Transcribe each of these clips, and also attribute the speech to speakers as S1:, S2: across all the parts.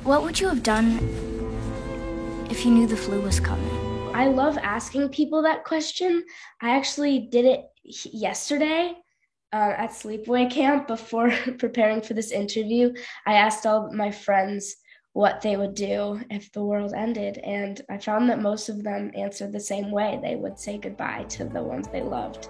S1: What would you have done if you knew the flu was coming?
S2: I love asking people that question. I actually did it yesterday at sleepaway camp before preparing for this interview. I asked all my friends what they would do if the world ended, and I found that most of them answered the same way. They would say goodbye to the ones they loved.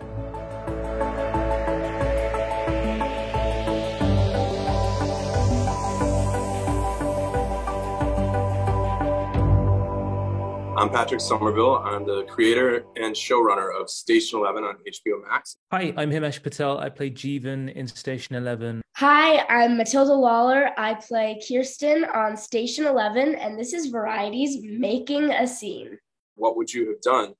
S3: I'm Patrick Somerville. I'm the creator and showrunner of Station 11 on HBO Max.
S4: Hi, I'm Himesh Patel. I play Jeevan in Station 11.
S2: Hi, I'm Matilda Lawler. I play Kirsten on Station 11, and this is Variety's Making a Scene.
S3: What would you have done?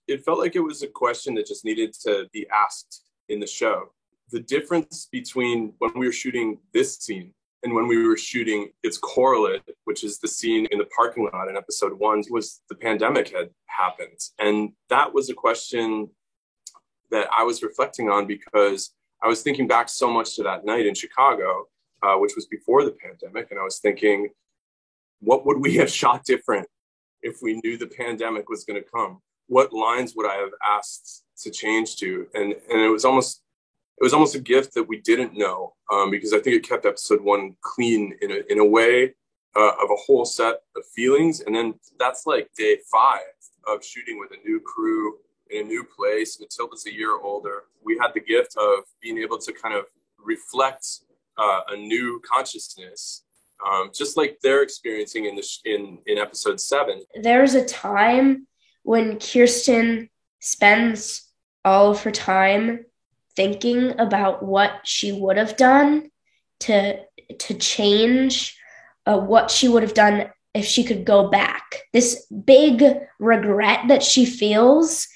S3: It felt like it was a question that just needed to be asked in the show. The difference between when we were shooting this scene and when we were shooting its correlate, which is the scene in the parking lot in episode 1, was the pandemic had happened. And that was a question that I was reflecting on because I was thinking back so much to that night in Chicago, which was before the pandemic. And I was thinking, what would we have shot different if we knew the pandemic was going to come? What lines would I have asked to change to? And it was almost a gift that we didn't know, because I think it kept episode 1 clean in a way of a whole set of feelings. And then that's like day 5 of shooting with a new crew in a new place. Matilda's a year older. We had the gift of being able to kind of reflect a new consciousness, just like they're experiencing in episode 7.
S2: There's a time when Kirsten spends all of her time thinking about what she would have done to change what she would have done if she could go back. This big regret that she feels,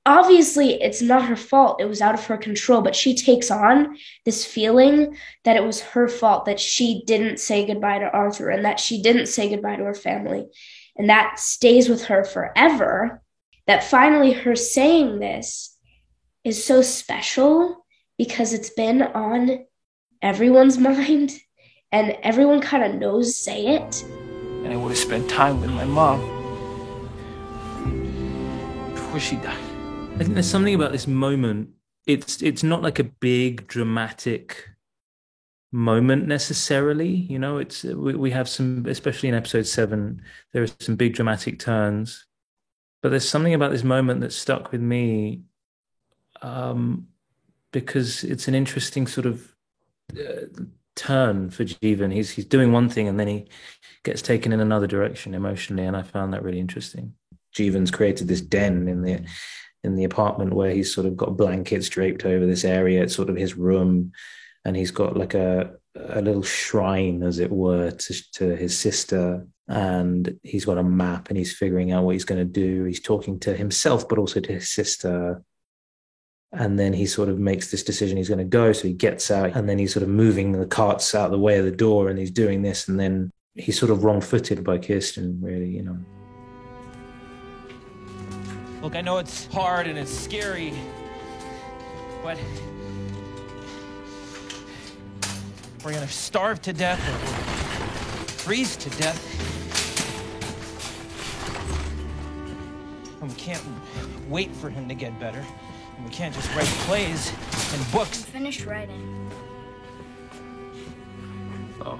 S2: obviously it's not her fault. It was out of her control, but she takes on this feeling that it was her fault, that she didn't say goodbye to Arthur and that she didn't say goodbye to her family. And that stays with her forever. That finally her saying this is so special because it's been on everyone's mind and everyone kind of knows say it.
S5: And I would have spent time with my mom before she died.
S4: I think there's something about this moment. It's not like a big dramatic moment necessarily. You know, we have some, especially in episode 7, there are some big dramatic turns. But there's something about this moment that stuck with me, because it's an interesting sort of turn for Jeevan. He's doing one thing and then he gets taken in another direction emotionally, and I found that really interesting. Jeevan's created this den in the apartment where he's sort of got blankets draped over this area. It's sort of his room, and he's got like a little shrine, as it were, to his sister. And he's got a map and he's figuring out what he's going to do. He's talking to himself, but also to his sister. And then he sort of makes this decision he's going to go. So he gets out, and then he's sort of moving the carts out of the way of the door, and he's doing this. And then he's sort of wrong-footed by Kirsten, really, you know.
S5: Look, I know it's hard and it's scary, but we're going to starve to death or freeze to death. And we can't wait for him to get better. And we can't just write plays and books.
S1: I'm finished writing.
S3: Oh.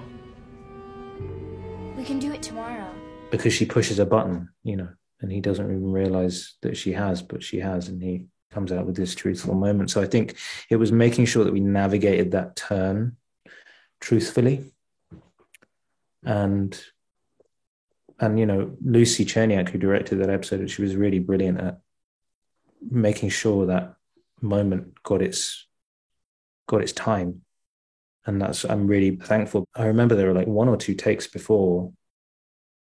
S1: We can do it tomorrow.
S4: Because she pushes a button, you know, and he doesn't even realize that she has, but she has, and he comes out with this truthful moment. So I think it was making sure that we navigated that turn truthfully. And you know, Lucy Cherniak, who directed that episode, she was really brilliant at making sure that moment got its time. And I'm really thankful. I remember there were like 1 or 2 takes before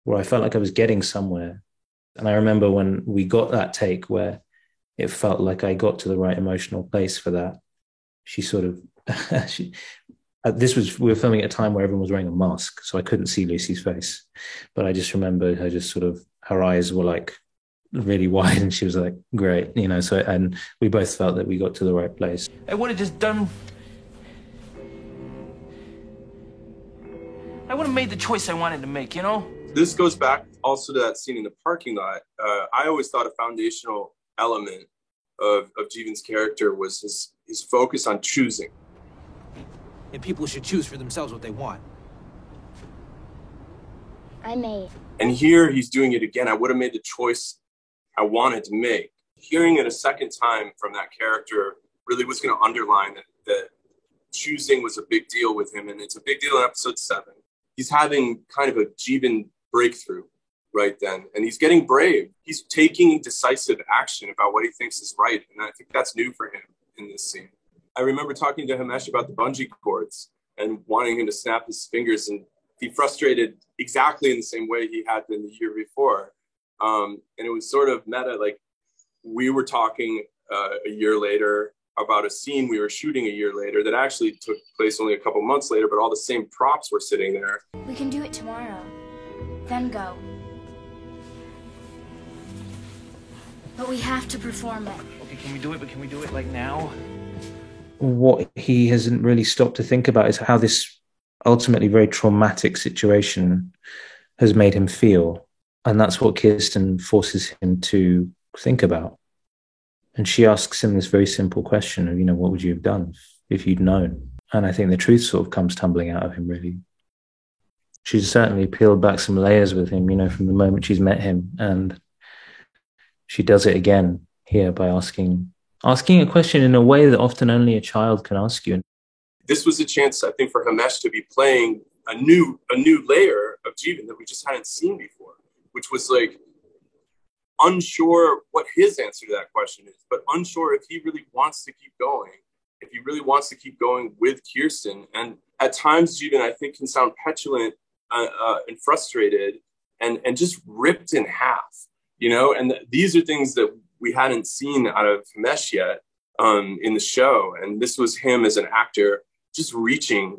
S4: where I felt like I was getting somewhere. And I remember when we got that take where it felt like I got to the right emotional place for that. She sort of, we were filming at a time where everyone was wearing a mask, so I couldn't see Lucy's face. But I just remember her just sort of, her eyes were like really wide and she was like, great, you know, so, and we both felt that we got to the right place.
S5: I would have just done I would have made the choice I wanted to make, you know?
S3: This goes back also to that scene in the parking lot. I always thought a foundational element of Jeevan's character was his focus on choosing.
S6: And people should choose for themselves what they want.
S1: I may.
S3: And here he's doing it again. I would have made the choice I wanted to make. Hearing it a second time from that character really was going to underline that choosing was a big deal with him. And it's a big deal in episode 7. He's having kind of a Jeevan breakthrough right then. And he's getting brave. He's taking decisive action about what he thinks is right. And I think that's new for him in this scene. I remember talking to Himesh about the bungee cords and wanting him to snap his fingers and be frustrated exactly in the same way he had been the year before. And it was sort of meta, like we were talking a year later about a scene we were shooting a year later that actually took place only a couple months later, but all the same props were sitting there.
S1: We can do it tomorrow. Then go. But we have to perform it.
S5: Okay, can we do it? But can we do it like now?
S4: What he hasn't really stopped to think about is how this ultimately very traumatic situation has made him feel. And that's what Kirsten forces him to think about. And she asks him this very simple question of, what would you have done if you'd known? And I think the truth sort of comes tumbling out of him, really. She's certainly peeled back some layers with him, from the moment she's met him. And she does it again here by asking a question in a way that often only a child can ask you.
S3: This was a chance, I think, for Himesh to be playing a new layer of Jeevan that we just hadn't seen before, which was like unsure what his answer to that question is, but unsure if he really wants to keep going, if he really wants to keep going with Kirsten. And at times, Jeevan, I think, can sound petulant and frustrated and just ripped in half, and these are things that we hadn't seen out of Himesh yet in the show. And this was him as an actor just reaching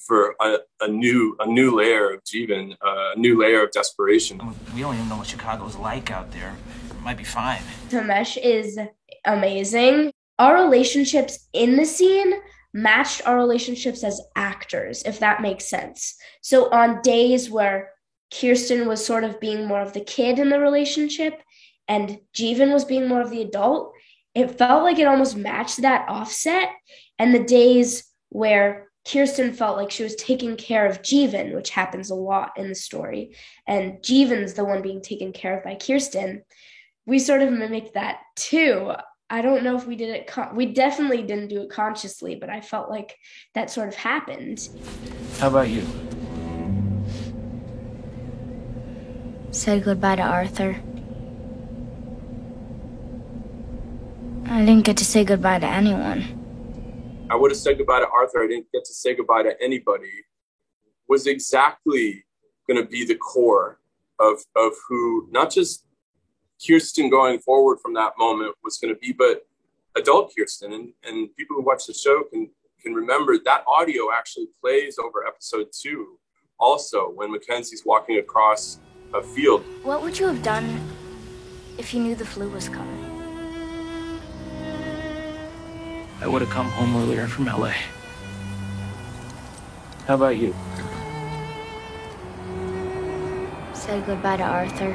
S3: for a new layer of Jeevan, a new layer of desperation.
S5: We don't even know what Chicago's like out there. It might be fine.
S2: Himesh is amazing. Our relationships in the scene matched our relationships as actors, if that makes sense. So on days where Kirsten was sort of being more of the kid in the relationship and Jeevan was being more of the adult, it felt like it almost matched that offset. And the days where Kirsten felt like she was taking care of Jeevan, which happens a lot in the story, and Jeevan's the one being taken care of by Kirsten, we sort of mimicked that too. I don't know if we did it. We definitely didn't do it consciously, but I felt like that sort of happened.
S5: How about you?
S1: Said goodbye to Arthur. I didn't get to say goodbye to anyone.
S3: I would have said goodbye to Arthur. I didn't get to say goodbye to anybody. Was exactly going to be the core of who, not just Kirsten going forward from that moment was going to be, but adult Kirsten. And people who watch the show can remember that audio actually plays over episode 2 also when Mackenzie's walking across a field.
S1: What would you have done if you knew the flu was coming?
S5: I would have come home earlier from LA. How about you?
S1: Said goodbye to Arthur.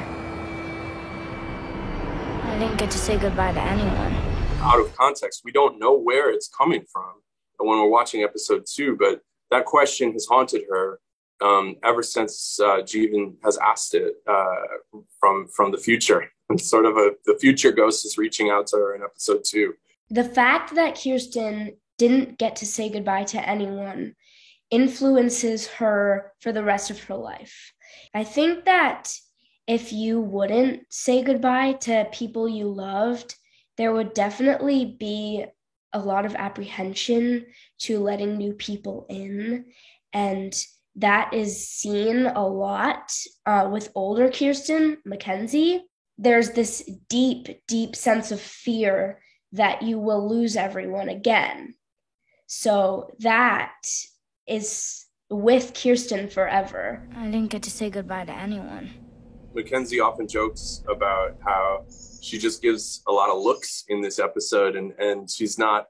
S1: I didn't get to say goodbye to anyone.
S3: Out of context, we don't know where it's coming from when we're watching episode 2, but that question has haunted her ever since Jeevan has asked it from the future. And sort of the future ghost is reaching out to her in episode 2.
S2: The fact that Kirsten didn't get to say goodbye to anyone influences her for the rest of her life. I think that if you wouldn't say goodbye to people you loved, there would definitely be a lot of apprehension to letting new people in. And that is seen a lot with older Kirsten, Mackenzie. There's this deep, deep sense of fear that you will lose everyone again. So that is with Kirsten forever.
S1: I didn't get to say goodbye to anyone.
S3: Mackenzie often jokes about how she just gives a lot of looks in this episode and she's not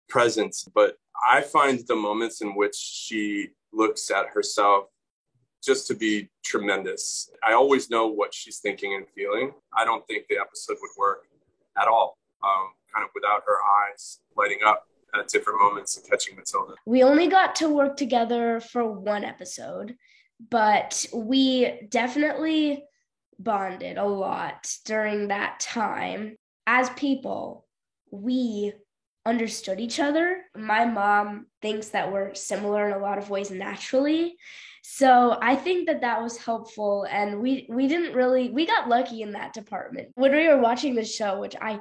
S3: present. But I find the moments in which she looks at herself just to be tremendous. I always know what she's thinking and feeling. I don't think the episode would work at all, kind of without her eyes lighting up at different moments and catching Matilda.
S2: We only got to work together for one episode, but we definitely bonded a lot during that time. As people, we understood each other. My mom thinks that we're similar in a lot of ways naturally. So I think that was helpful. And we got lucky in that department. When we were watching the show, which I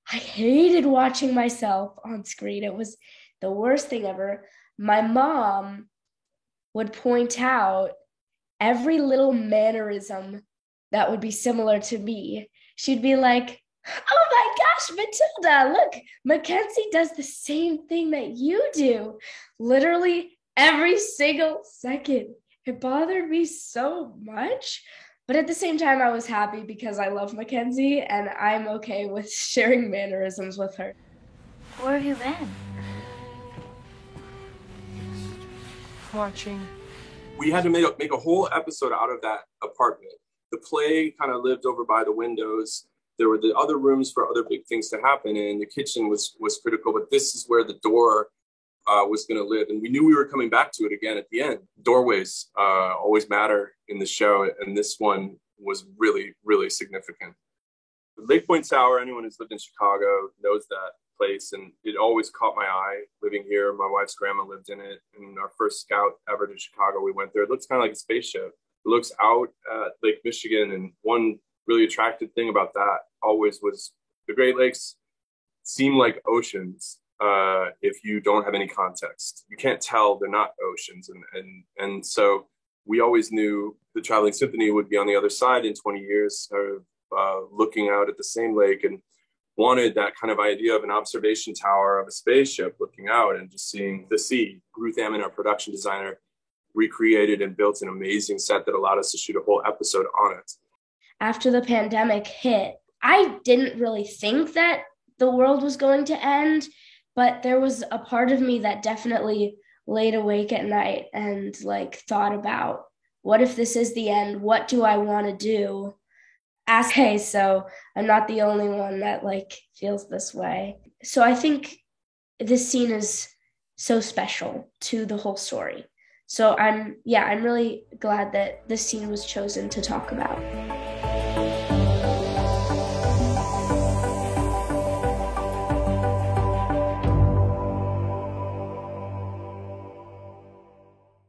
S2: hated watching myself on screen. It was the worst thing ever. My mom would point out every little mannerism that would be similar to me. She'd be like, oh my gosh, Matilda, look, Mackenzie does the same thing that you do. Literally every single second. It bothered me so much. But at the same time, I was happy because I love Mackenzie and I'm okay with sharing mannerisms with her.
S1: Where have you been?
S5: Watching.
S3: We had to make a whole episode out of that apartment. The play kind of lived over by the windows. There were the other rooms for other big things to happen, and the kitchen was critical, but this is where the door was going to live. And we knew we were coming back to it again at the end. Doorways always matter in the show, and this one was really, really significant. Lake Point Tower, anyone who's lived in Chicago knows that place, and it always caught my eye living here. My wife's grandma lived in it, and our first scout ever to Chicago, we went there. It looks kind of like a spaceship. It looks out at Lake Michigan, and one really attractive thing about that always was the Great Lakes seem like oceans. If you don't have any context, you can't tell they're not oceans. And so we always knew the Traveling Symphony would be on the other side in 20 years, looking out at the same lake, and wanted that kind of idea of an observation tower of a spaceship looking out and just seeing the sea. Ruth Ammon, our production designer, recreated and built an amazing set that allowed us to shoot a whole episode on it.
S2: After the pandemic hit, I didn't really think that the world was going to end, but there was a part of me that definitely laid awake at night and thought about, what if this is the end? What do I want to do? Okay, so I'm not the only one that feels this way. So I think this scene is so special to the whole story. So I'm really glad that this scene was chosen to talk about.